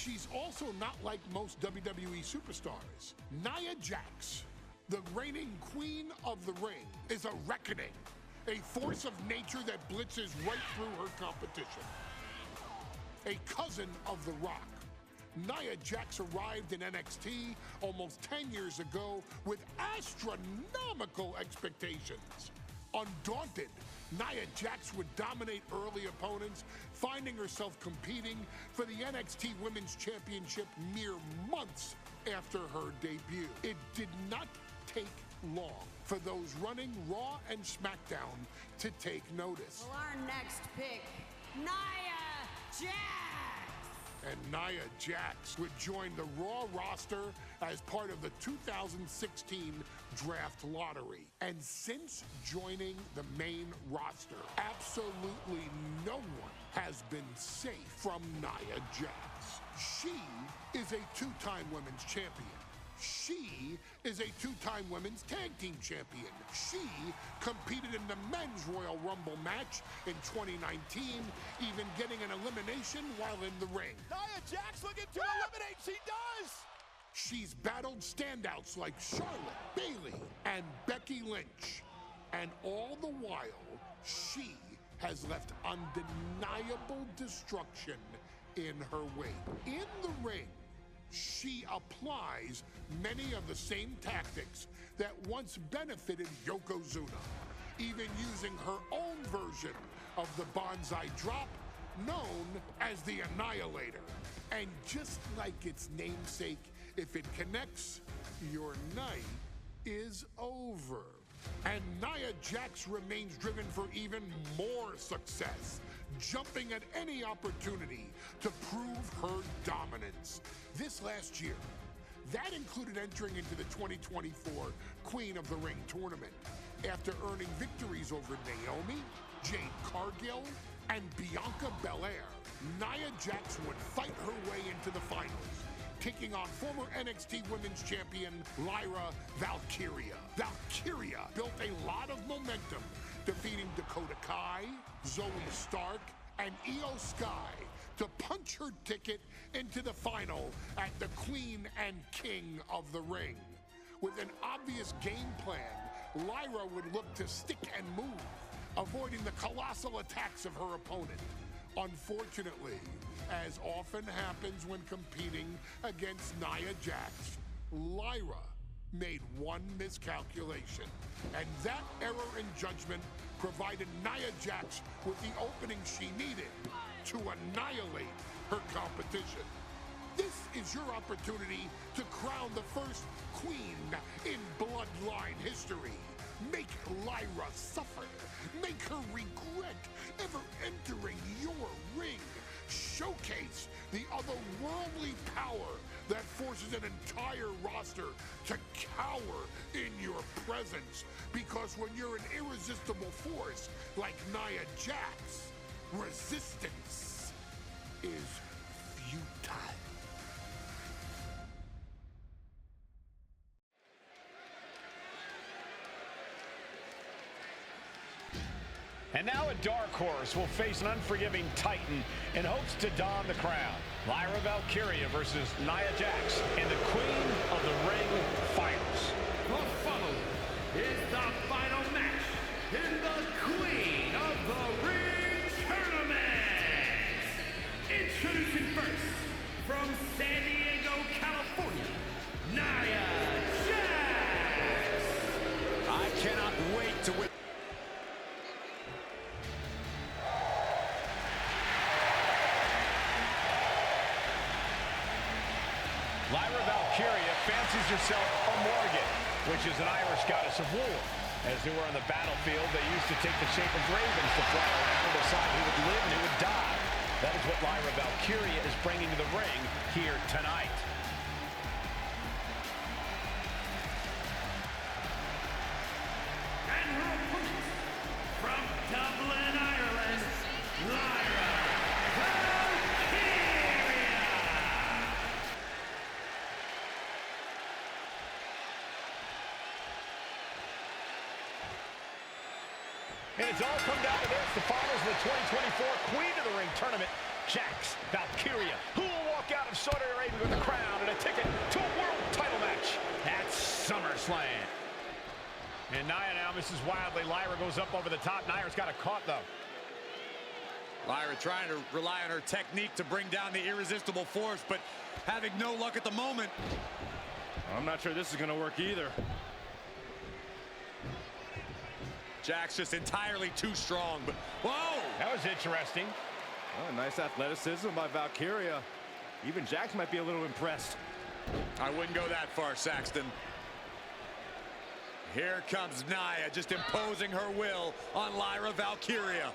She's also not like most WWE superstars. Nia Jax, the reigning queen of the ring, is a reckoning, a force of nature that blitzes right through her competition. A cousin of The Rock, Nia Jax arrived in NXT almost 10 years ago with astronomical expectations. Undaunted, Nia Jax would dominate early opponents, finding herself competing for the NXT Women's Championship mere months after her debut. It did not take long for those running Raw and SmackDown to take notice. Well, our next pick, Nia Jax. And Nia Jax would join the Raw roster as part of the 2016 draft lottery. And since joining the main roster, absolutely no one has been safe from Nia Jax. She is a two-time women's champion. She is a two-time women's tag team champion. She competed in the men's Royal Rumble match in 2019, even getting an elimination while in the ring. Nia Jax looking to eliminate, she does! She's battled standouts like Charlotte, Bayley, and Becky Lynch. And all the while, she has left undeniable destruction in her wake. In the ring, she applies many of the same tactics that once benefited Yokozuna, even using her own version of the Bonsai Drop, known as the Annihilator. And just like its namesake, if it connects, your night is over. And Nia Jax remains driven for even more success, jumping at any opportunity to prove her dominance. This last year, that included entering into the 2024 Queen of the Ring tournament after earning victories over Naomi, Jade Cargill, and Bianca Belair. Nia Jax would fight her way into the finals, taking on former NXT Women's Champion Lyra Valkyria. Valkyria built a lot of momentum, defeating Dakota Kai, Zoe Stark, and Io Sky to punch her ticket into the final at the Queen and King of the Ring. With an obvious game plan, Lyra would look to stick and move, avoiding the colossal attacks of her opponent. Unfortunately, as often happens when competing against Nia Jax, Lyra made one miscalculation, and that error in judgment provided Nia Jax with the opening she needed to annihilate her competition. This is your opportunity to crown the first queen in Bloodline history. Make Lyra suffer. Make her regret ever entering your ring. Showcase the otherworldly power that forces an entire roster to cower in your presence. Because when you're an irresistible force like Nia Jax, resistance is futile. And now a dark horse will face an unforgiving titan in hopes to don the crown. Lyra Valkyria versus Nia Jax in the Queen of the Ring finals. The following is the final match in the Queen of the Ring tournament. Introducing first, from San Diego, California, Nia Jax. I cannot wait to win. Lyra Valkyria fancies herself a Morgan, which is an Irish goddess of war. As they were on the battlefield, they used to take the shape of ravens to fly around to decide who would live and who would die. That is what Lyra Valkyria is bringing to the ring here tonight. And her opponent, from Dublin, Ireland, Lyra Valkyria. And it's all come down to this, the finals of the 2024 Queen of the Ring tournament. Jax Valkyria, who will walk out of Saudi Arabia with the crown and a ticket to a world title match at SummerSlam. And Nia now misses wildly. Lyra goes up over the top. Nia's got a caught, though. Lyra trying to rely on her technique to bring down the irresistible force, but having no luck at the moment. I'm not sure this is going to work either. Jax just entirely too strong, but whoa! That was interesting. Oh, nice athleticism by Valkyria. Even Jax might be a little impressed. I wouldn't go that far, Saxton. Here comes Nia, just imposing her will on Lyra Valkyria.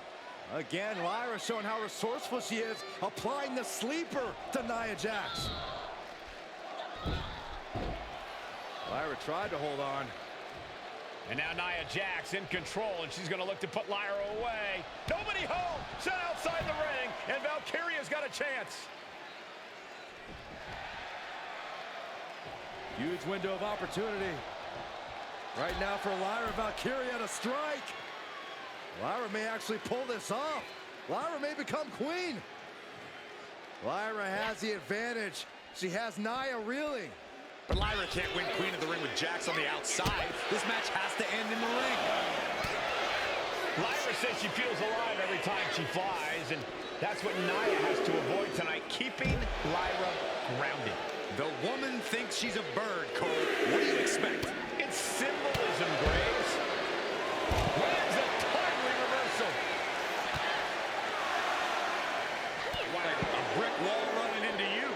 Again, Lyra showing how resourceful she is, applying the sleeper to Nia Jax. Lyra tried to hold on. And now Nia Jax in control, and she's going to look to put Lyra away. Nobody home, set outside the ring, and Valkyria's got a chance. Huge window of opportunity. Right now for Lyra Valkyria to strike. Lyra may actually pull this off. Lyra may become queen. Lyra has the advantage. She has Nia reeling. But Lyra can't win Queen of the Ring with Jax on the outside. This match has to end in the ring. Lyra says she feels alive every time she flies, and that's what Nia has to avoid tonight, keeping Lyra grounded. The woman thinks she's a bird, Cole. What do you expect? It's symbolism, Graves. Lands a timely reversal. What a brick wall running into you.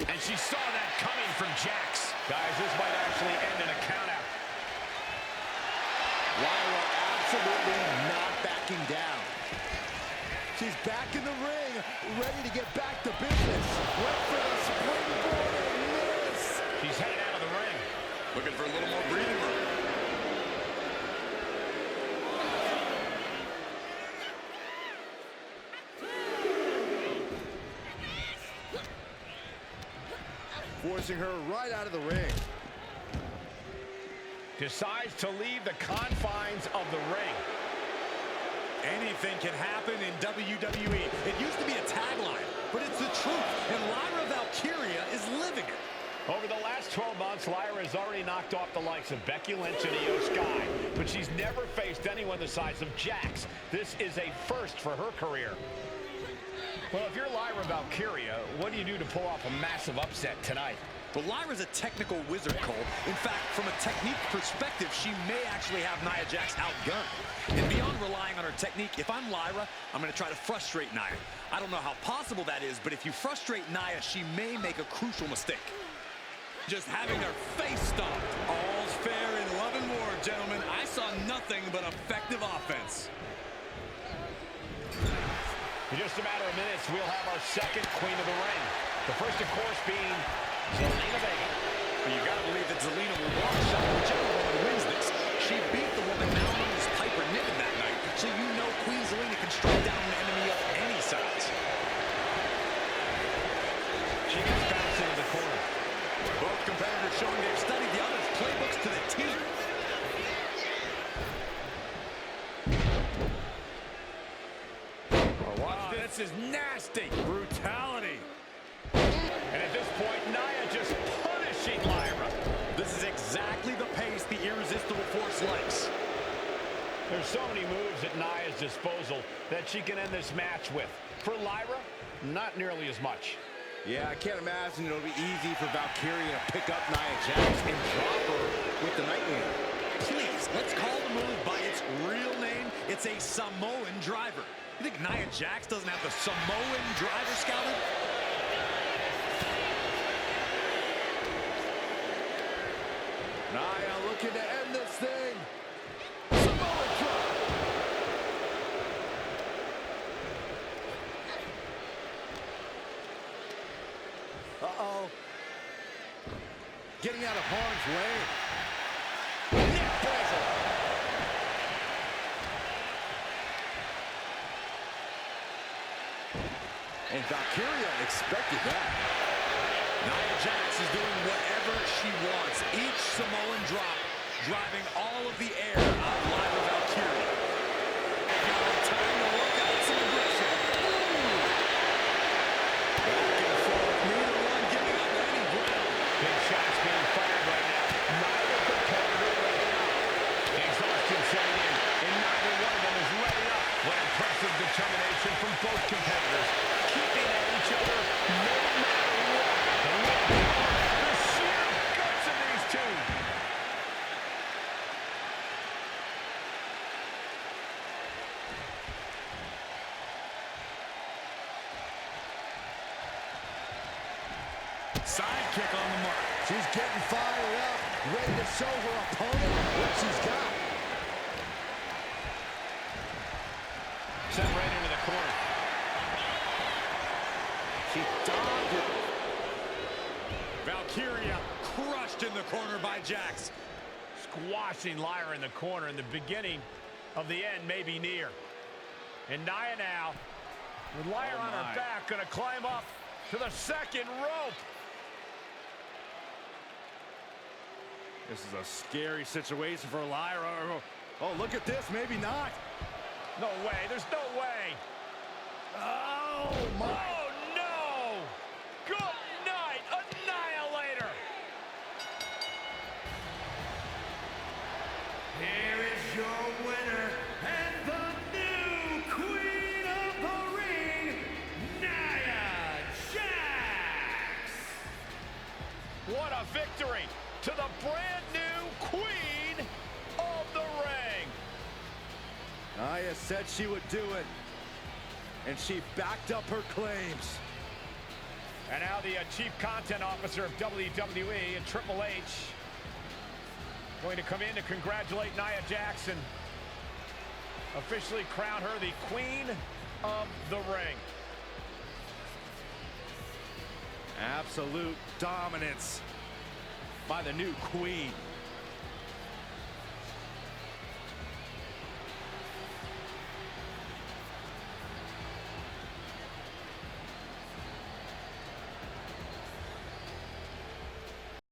And she saw that coming from Jax. Guys, this might actually end in a countout. Lyra absolutely not backing down. She's back in the ring, ready to get back to business. Went for the springboard and miss. She's headed out of the ring. Looking for a little more breathing room. Forcing her right out of the ring. Decides to leave the confines of the ring. Anything can happen in WWE. It used to be a tagline, but it's the truth, and Lyra Valkyria is living it. Over the last 12 months, Lyra has already knocked off the likes of Becky Lynch and Io Sky, but she's never faced anyone the size of Jax. This is a first for her career. Well, if you're Lyra Valkyria, what do you do to pull off a massive upset tonight? Well, Lyra's a technical wizard, Cole. In fact, from a technique perspective, she may actually have Nia Jax outgunned. And beyond relying on her technique, if I'm Lyra, I'm going to try to frustrate Nia. I don't know how possible that is, but if you frustrate Nia, she may make a crucial mistake. Just having her face stomped. All's fair in love and war, gentlemen. I saw nothing but effective offense. In just a matter of minutes, we'll have our second Queen of the Ring. The first, of course, being Zelina Vega. You've got to believe that Zelina will walk shot whichever woman wins this. She beat the woman now known as Piper Niven that night, so you know Queen Zelina can strike down an enemy of any size. She gets bounced into the corner. Both competitors showing they've studied the other's playbooks to the T. This is nasty. Brutality. And at this point, Nia just punishing Lyra. This is exactly the pace the irresistible force likes. There's so many moves at Nia's disposal that she can end this match with. For Lyra, not nearly as much. Yeah, I can't imagine it'll be easy for Valkyria to pick up Nia Jax and drop her with the Nightwing. Please, let's call the move by its real name. It's a Samoan driver. You think Nia Jax doesn't have the Samoan driver scouted? Nia looking to end this thing. Samoan drop. Uh-oh. Getting out of harm's way. Neck breaker. And Valkyria expected that. Nia Jax is doing whatever she wants. Each Samoan drop driving all of the air out of Lyra Valkyria. Now time to work out some aggression. Sidekick on the mark. She's getting fired up, ready to show her opponent what she's got. Sent right into the corner. She dogged it. Valkyria crushed in the corner by Jax. Squashing Lyra in the corner, and the beginning of the end may be near. And Nia now, with Lyra on her back, gonna climb up to the second rope. This is a scary situation for Lyra. Oh, look at this, maybe not. No way, there's no way. Oh, my. Oh, no! Good night, Annihilator! Here is your winner and the new Queen of the Ring, Nia Jax! What a victory to the brand new Queen of the Ring! Nia said she would do it, and she backed up her claims. And now the Chief Content Officer of WWE and Triple H going to come in to congratulate Nia Jax, officially crown her the Queen of the Ring. Absolute dominance by the new queen.